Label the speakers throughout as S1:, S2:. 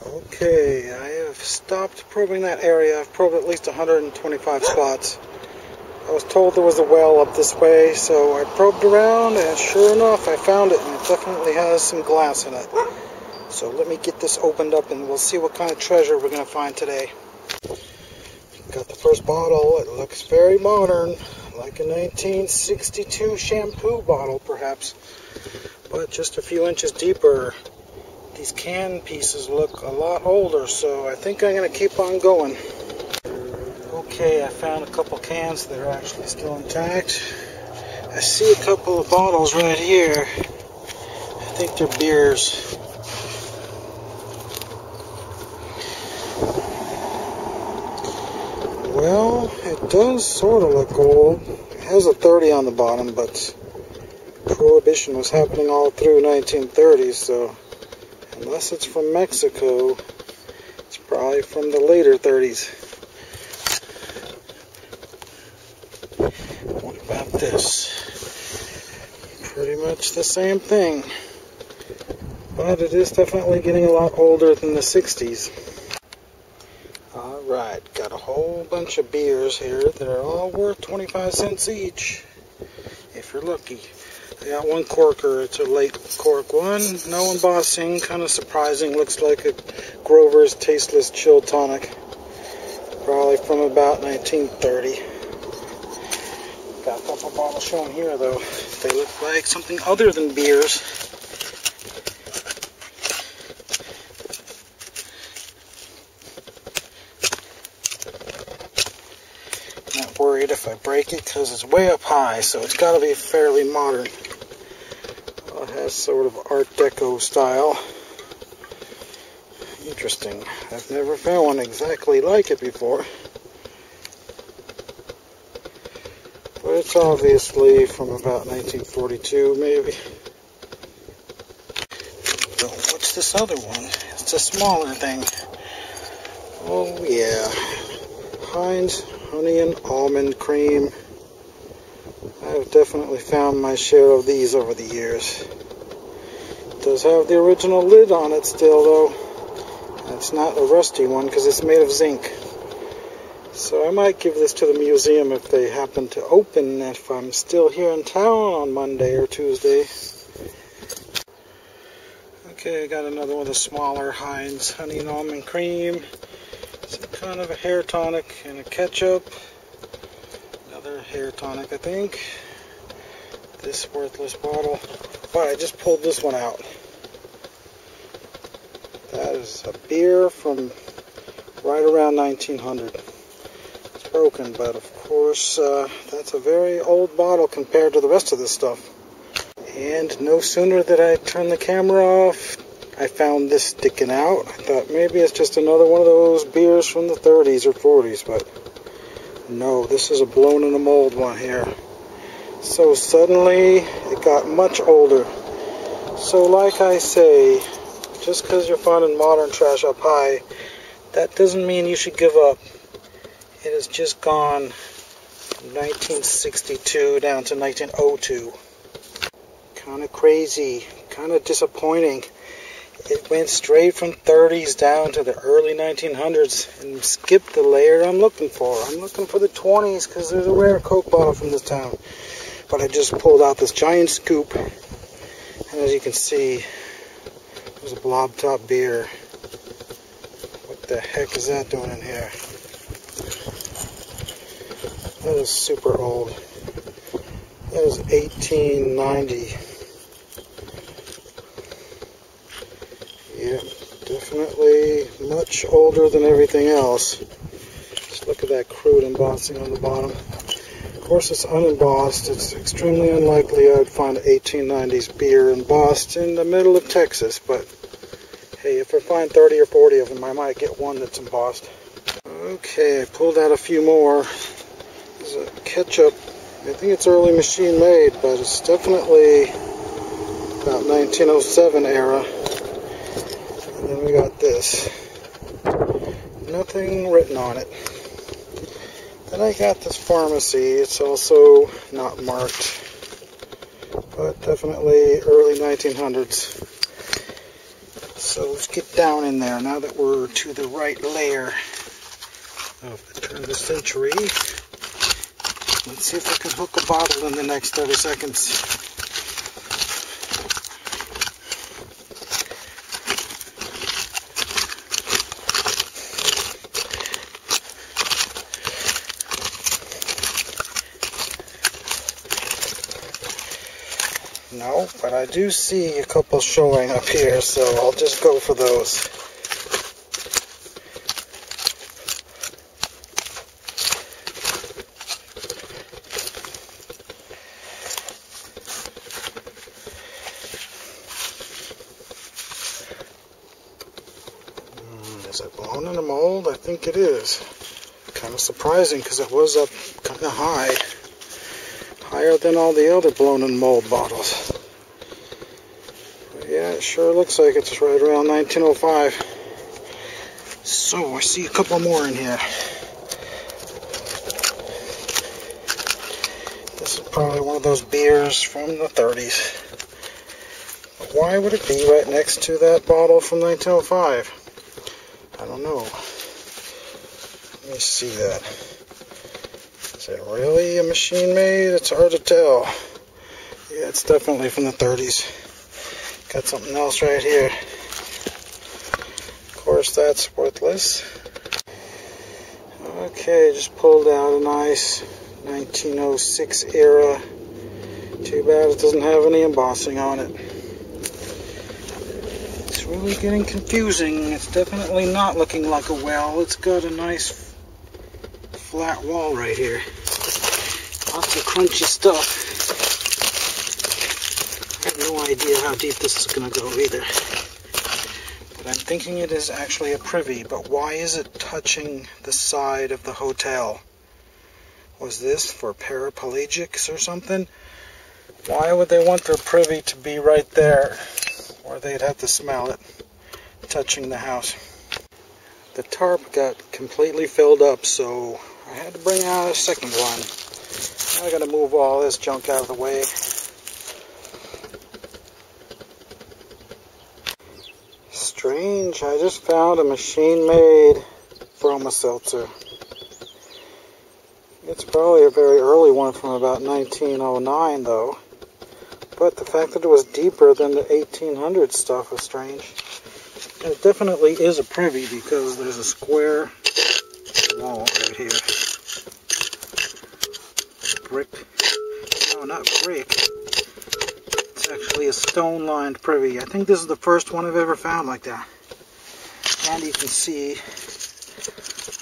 S1: Okay, I have stopped probing that area. I've probed at least 125 spots. I was told there was a well up this way, so I probed around, and sure enough, I found it, and it definitely has some glass in it. So let me get this opened up, and we'll see what kind of treasure we're going to find today. Got the first bottle. It looks very modern, like a 1962 shampoo bottle, perhaps, but just a few inches deeper. These can pieces look a lot older, so I think I'm going to keep on going. Okay, I found a couple cans that are actually still intact. I see a couple of bottles right here. I think they're beers. Well, it does sort of look old. It has a 30 on the bottom, but Prohibition was happening all through 1930s, so unless it's from Mexico, it's probably from the later 30s. What about this? Pretty much the same thing, but it is definitely getting a lot older than the 60s. Alright, got a whole bunch of beers here that are all worth 25 cents each, if you're lucky. I got one corker. It's a late cork one. No embossing, kind of surprising. Looks like a Grover's Tasteless Chill Tonic. Probably from about 1930. Got a couple bottles shown here though. They look like something other than beers. Not worried if I break it because it's way up high, so it's got to be fairly modern. It has sort of Art Deco style. Interesting. I've never found one exactly like it before. But it's obviously from about 1942, maybe. So what's this other one? It's a smaller thing. Oh yeah. Heinz Honey and Almond Cream. I've definitely found my share of these over the years. It does have the original lid on it still though. It's not a rusty one because it's made of zinc. So I might give this to the museum if they happen to open, if I'm still here in town on Monday or Tuesday. Okay, I got another one of the smaller Heinz Honey and Almond Cream. It's kind of a hair tonic and a ketchup. Another hair tonic, I think. This worthless bottle. But I just pulled this one out. That is a beer from right around 1900. It's broken, but of course that's a very old bottle compared to the rest of this stuff. And no sooner did I turn the camera off, I found this sticking out. I thought maybe it's just another one of those beers from the 30s or 40s, but no, this is a blown in the mold one here. So suddenly it got much older. So like I say, just because you're finding modern trash up high, that doesn't mean you should give up. It has just gone from 1962 down to 1902. Kind of crazy, kind of disappointing. It went straight from 30s down to the early 1900s and skipped the layer I'm looking for. I'm looking for the 20s because there's a rare Coke bottle from this town. But I just pulled out this giant scoop, and as you can see, there's a blob top beer. What the heck is that doing in here? That is super old. That is 1890. Yeah, definitely much older than everything else. Just look at that crude embossing on the bottom. Of course, it's unembossed. It's extremely unlikely I'd find an 1890s beer embossed in the middle of Texas, but hey, if I find 30 or 40 of them, I might get one that's embossed. Okay, I pulled out a few more. There's a ketchup. I think it's early machine made, but it's definitely about 1907 era. And then we got this. Nothing written on it. Then I got this pharmacy. It's also not marked, but definitely early 1900s. So let's get down in there now that we're to the right layer of the turn of the century. Let's see if I can hook a bottle in the next 30 seconds. No, but I do see a couple showing up here, so I'll just go for those. Is it blown in a mold? I think it is. Kind of surprising because it was up kind of high. Higher than all the other blown in mold bottles. But yeah, it sure looks like it's right around 1905. So I see a couple more in here. This is probably one of those beers from the 30s. But why would it be right next to that bottle from 1905? I don't know. Let me see that. Is it really a machine made? It's hard to tell. Yeah, it's definitely from the 30s. Got something else right here. Of course, that's worthless. Okay, just pulled out a nice 1906 era. Too bad it doesn't have any embossing on it. It's really getting confusing. It's definitely not looking like a well. It's got a nice flat wall right here. Lots of crunchy stuff. I have no idea how deep this is going to go either. But I'm thinking it is actually a Privy. But why is it touching the side of the hotel? Was this for paraplegics or something? Why would they want their Privy to be right there, where they'd have to smell it touching the house? The tarp got completely filled up, so I had to bring out a second one. I gotta move all this junk out of the way. Strange, I just found a machine-made Seltzer. It's probably a very early one from about 1909, though. But the fact that it was deeper than the 1800 stuff was strange. And it definitely is a Privy because there's a square wall right here. Brick. No, not brick. It's actually a stone-lined Privy. I think this is the first one I've ever found like that. And you can see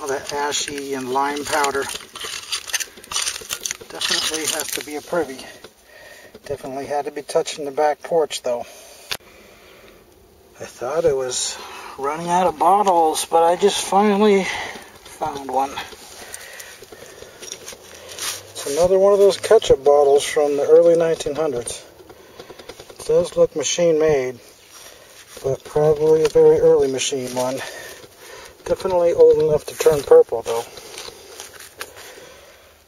S1: all that ashy and lime powder. Definitely has to be a Privy. Definitely had to be touching the back porch, though. I thought it was running out of bottles, but I just finally found one. It's another one of those ketchup bottles from the early 1900s. It does look machine made, but probably a very early machine one. Definitely old enough to turn purple, though.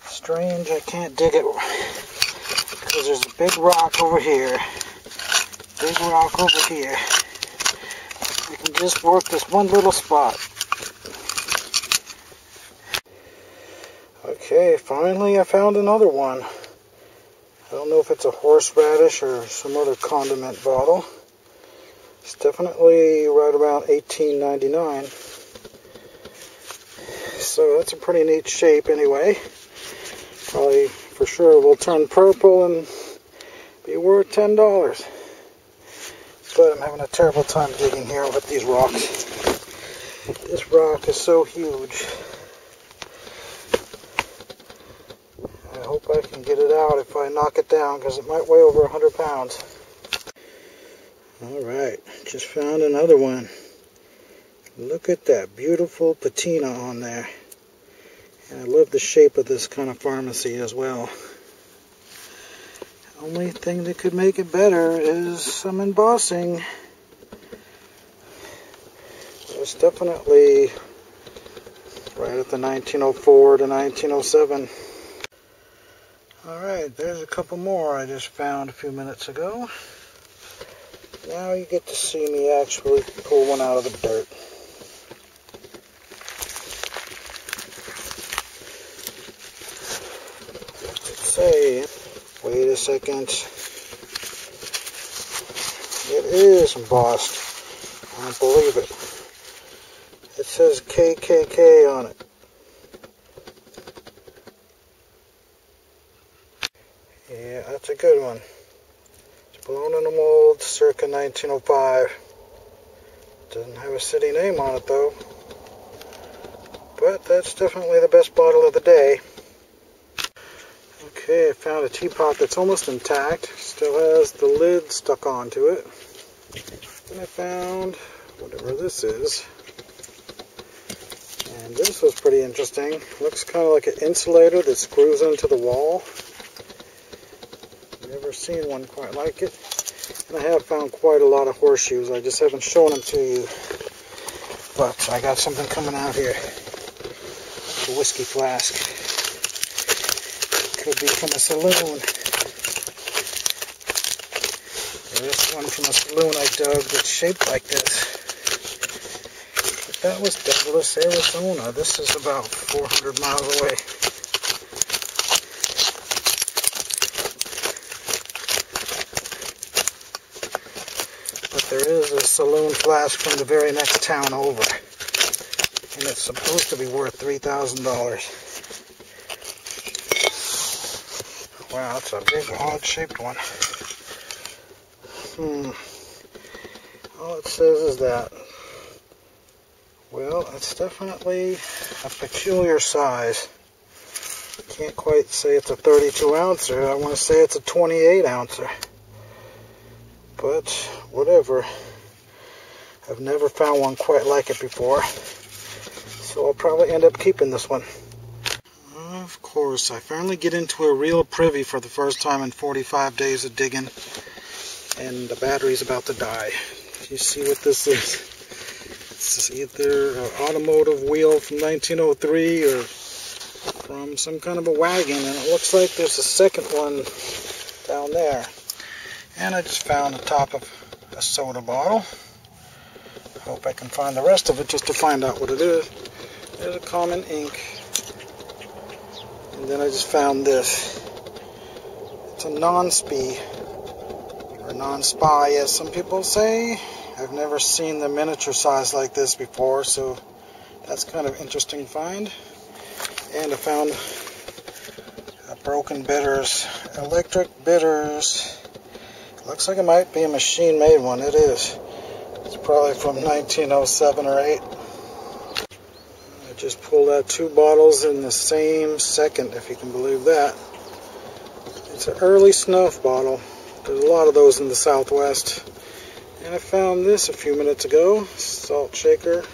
S1: Strange, I can't dig it because there's a big rock over here, big rock over here. I can just work this one little spot. Okay, finally I found another one. I don't know if it's a horseradish or some other condiment bottle. It's definitely right around 1899. So that's a pretty neat shape anyway. Probably for sure will turn purple and be worth $10. But I'm having a terrible time digging here with these rocks. This rock is so huge. I hope I can get it out if I knock it down, because it might weigh over 100 pounds. Alright, just found another one. Look at that beautiful patina on there. And I love the shape of this kind of pharmacy as well. The only thing that could make it better is some embossing. It's definitely right at the 1904 to 1907. Alright, there's a couple more I just found a few minutes ago. Now you get to see me actually pull one out of the dirt. Say, wait a second. It is embossed. I don't believe it. It says KKK on it. Yeah, that's a good one. It's blown in the mold circa 1905. Doesn't have a city name on it though. But that's definitely the best bottle of the day. Okay, I found a teapot that's almost intact. Still has the lid stuck onto it. And I found whatever this is. And this was pretty interesting. Looks kind of like an insulator that screws into the wall. Never seen one quite like it. And I have found quite a lot of horseshoes. I just haven't shown them to you. But I got something coming out here. A whiskey flask. Could be from a saloon. There's one from a saloon I dug that's shaped like this. But that was Douglas, Arizona. This is about 400 miles away. But there is a saloon flask from the very next town over. And it's supposed to be worth $3,000. Wow, it's a big, odd-shaped one. All it says is that, well, it's definitely a peculiar size. Can't quite say it's a 32 ouncer. I want to say it's a 28 ouncer. But, whatever. I've never found one quite like it before. So I'll probably end up keeping this one. Of course, I finally get into a real Privy for the first time in 45 days of digging, and the battery's about to die. You see what this is? It's either an automotive wheel from 1903 or from some kind of a wagon, and it looks like there's a second one down there. And I just found the top of a soda bottle. I hope I can find the rest of it just to find out what it is. There's a common ink. And then I just found this. It's a non-spy, or non-spy as some people say. I've never seen the miniature size like this before, so that's kind of interesting find. And I found a broken bitters, electric bitters. Looks like it might be a machine-made one. It is. It's probably from 1907 or 8. Just pulled out 2 bottles in the same second, if you can believe that. It's an early snuff bottle. There's a lot of those in the Southwest. And I found this a few minutes ago, salt shaker.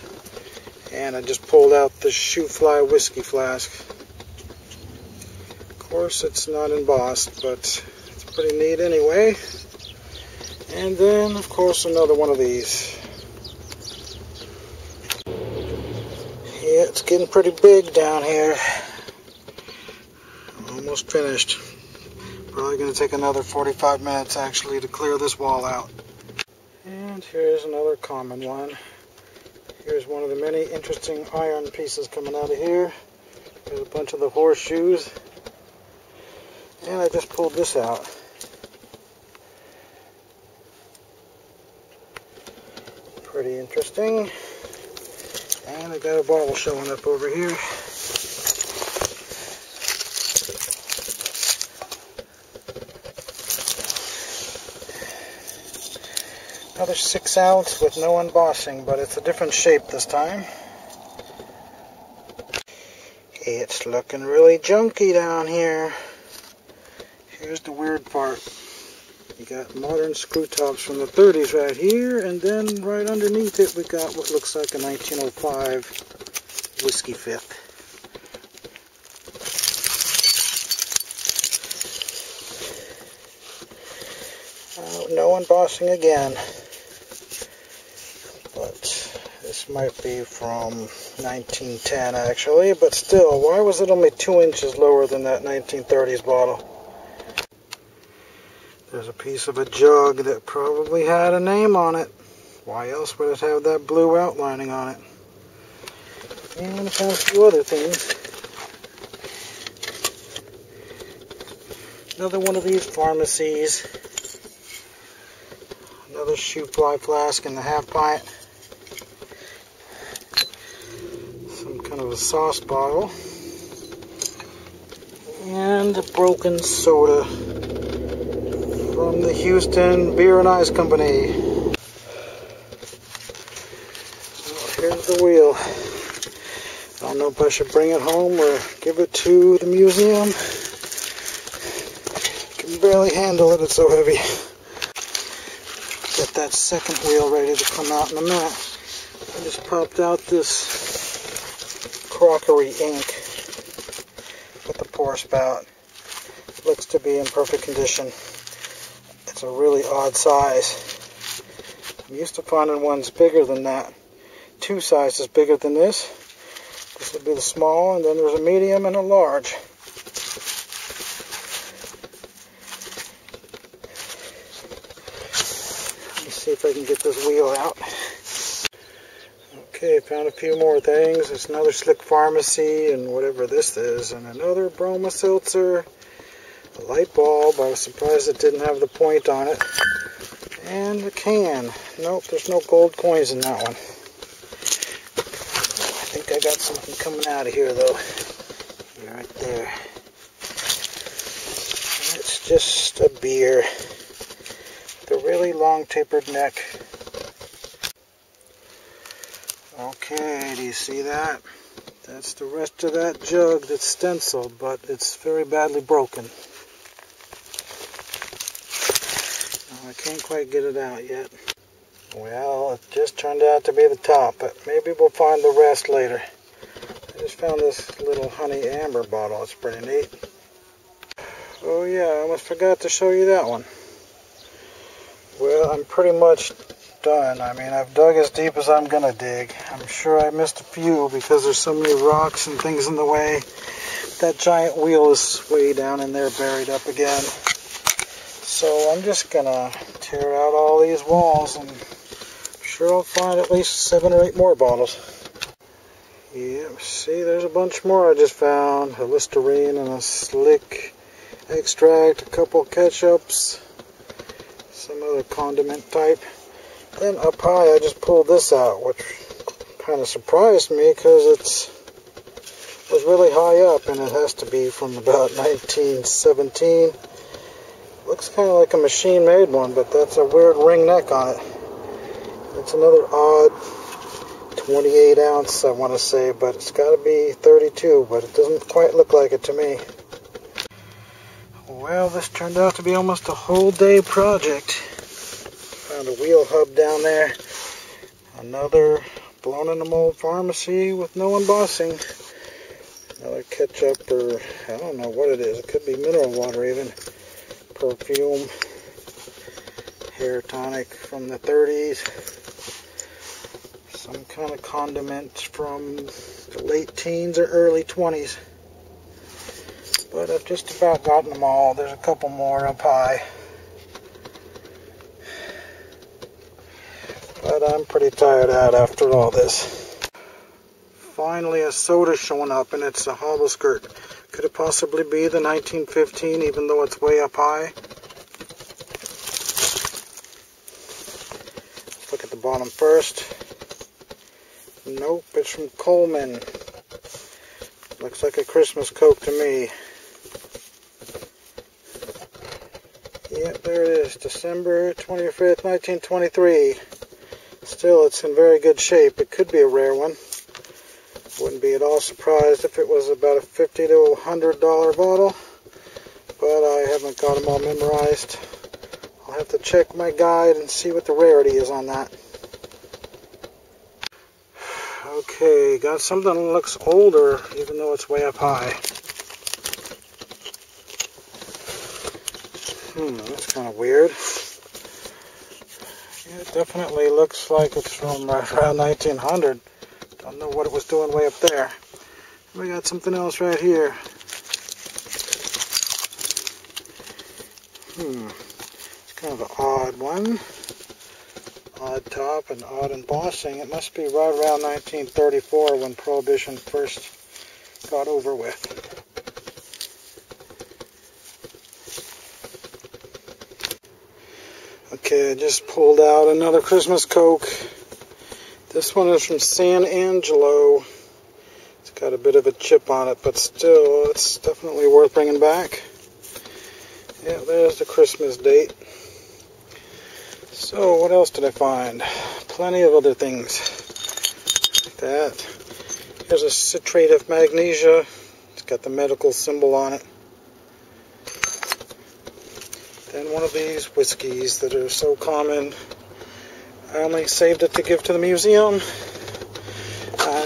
S1: And I just pulled out the shoe fly whiskey flask. Of course, it's not embossed, but it's pretty neat anyway. And then, of course, another one of these. Yeah, it's getting pretty big down here. Almost finished. Probably going to take another 45 minutes actually to clear this wall out. And here's another common one. Here's one of the many interesting iron pieces coming out of here. There's a bunch of the horseshoes. And I just pulled this out. Pretty interesting. And I got a bottle showing up over here. Another 6 ounce with no embossing, but it's a different shape this time. It's looking really junky down here. Here's the weird part. You got modern screw tops from the 30s right here, and then right underneath it we got what looks like a 1905 Whiskey Fifth. No embossing again, but this might be from 1910 actually, but still, why was it only 2 inches lower than that 1930s bottle? There's a piece of a jug that probably had a name on it. Why else would it have that blue outlining on it? And I found a few other things. Another one of these pharmacies. Another shoe fly flask in the half pint. Some kind of a sauce bottle. And a broken soda from the Houston Beer and Ice Company. Here's the wheel. I don't know if I should bring it home or give it to the museum. I can barely handle it, it's so heavy. Get that second wheel ready to come out in a minute. I just popped out this crockery ink with the pour spout. Looks to be in perfect condition. It's a really odd size. I'm used to finding ones bigger than that. Two sizes bigger than this. This would be the small, and then there's a medium and a large. Let me see if I can get this wheel out. Okay, found a few more things. There's another Slick Pharmacy and whatever this is, and another Broma Seltzer, a light bulb. I was surprised it didn't have the point on it, and a can. Nope, there's no gold coins in that one. I think I got something coming out of here though. Right there. It's just a beer with a really long tapered neck. Okay, do you see that? That's the rest of that jug that's stenciled, but it's very badly broken. I can't quite get it out yet. Well, it just turned out to be the top, but maybe we'll find the rest later. I just found this little honey amber bottle. It's pretty neat. Oh yeah, I almost forgot to show you that one. Well, I'm pretty much done. I mean, I've dug as deep as I'm gonna dig. I'm sure I missed a few because there's so many rocks and things in the way. That giant wheel is way down in there, buried up again. So I'm just gonna tear out all these walls, and I'm sure I'll find at least 7 or 8 more bottles. Yeah, see, there's a bunch more I just found. A Listerine and a Slick extract, a couple ketchups, some other condiment type. Then up high I just pulled this out, which kind of surprised me because it was really high up, and it has to be from about 1917. Looks kind of like a machine-made one, but that's a weird ring neck on it. It's another odd 28 ounce, I want to say, but it's got to be 32, but it doesn't quite look like it to me. Well, this turned out to be almost a whole day project. Found a wheel hub down there. Another blown in the mold pharmacy with no embossing. Another ketchup, or I don't know what it is. It could be mineral water even. Perfume. Hair tonic from the 30s. Some kind of condiment from the late teens or early 20s. But I've just about gotten them all. There's a couple more up high. But I'm pretty tired out after all this. Finally a soda showing up, and it's a hollow skirt. Could it possibly be the 1915, even though it's way up high? Let's look at the bottom first. Nope, it's from Coleman. Looks like a Christmas Coke to me. Yep, there it is. December 25th, 1923. Still, it's in very good shape. It could be a rare one. Wouldn't be at all surprised if it was about a $50 to $100 bottle, but I haven't got them all memorized. I'll have to check my guide and see what the rarity is on that. Okay, got something that looks older, even though it's way up high. That's kind of weird. Yeah, it definitely looks like it's from around 1900. Don't know what it was doing way up there. We got something else right here. Kind of an odd one. Odd top and odd embossing. It must be right around 1934 when Prohibition first got over with. Okay, I just pulled out another Christmas Coke. This one is from San Angelo. It's got a bit of a chip on it, but still, it's definitely worth bringing back. Yeah, there's the Christmas date. So, what else did I find? Plenty of other things like that. Here's a citrate of magnesia. It's got the medical symbol on it. Then one of these whiskeys that are so common. I only saved it to give to the museum.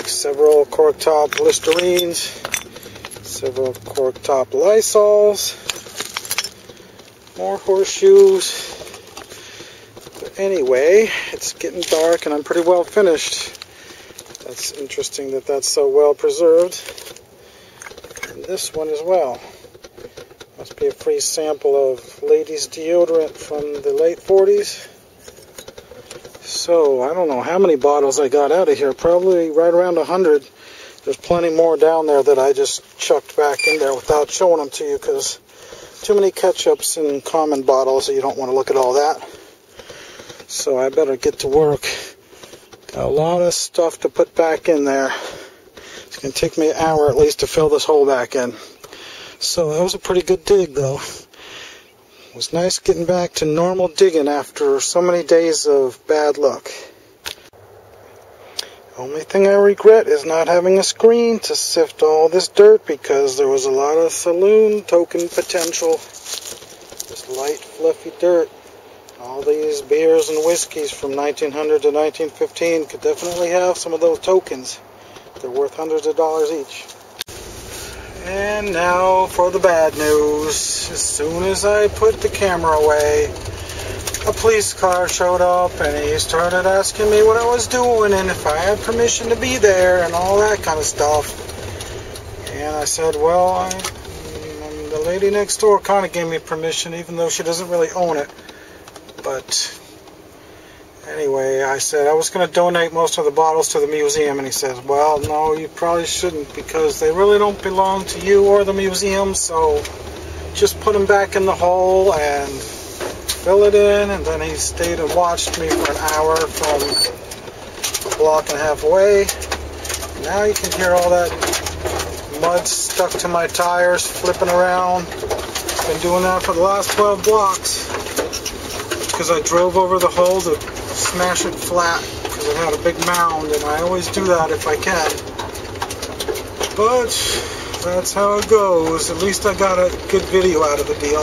S1: Several cork top Listerines. Several cork top Lysols. More horseshoes. But anyway, it's getting dark and I'm pretty well finished. That's interesting that that's so well preserved. And this one as well. Must be a free sample of ladies' deodorant from the late 40s. So, I don't know how many bottles I got out of here. Probably right around 100. There's plenty more down there that I just chucked back in there without showing them to you because too many ketchups in common bottles, so you don't want to look at all that. So I better get to work. Got a lot of stuff to put back in there. It's going to take me an hour at least to fill this hole back in. So that was a pretty good dig though. It was nice getting back to normal digging after so many days of bad luck. The only thing I regret is not having a screen to sift all this dirt because there was a lot of saloon token potential. This light fluffy dirt. All these beers and whiskeys from 1900 to 1915 could definitely have some of those tokens. They're worth hundreds of dollars each. And now for the bad news. As soon as I put the camera away, a police car showed up and he started asking me what I was doing and if I had permission to be there and all that kind of stuff. And I said, well, the lady next door kind of gave me permission even though she doesn't really own it. But anyway, I said I was going to donate most of the bottles to the museum, and he says, well, no, you probably shouldn't because they really don't belong to you or the museum, so just put them back in the hole and fill it in. And then he stayed and watched me for an hour from a block and a half away. Now you can hear all that mud stuck to my tires flipping around. Been doing that for the last 12 blocks. Because I drove over the hole to smash it flat because it had a big mound, and I always do that if I can. But that's how it goes. At least I got a good video out of the deal.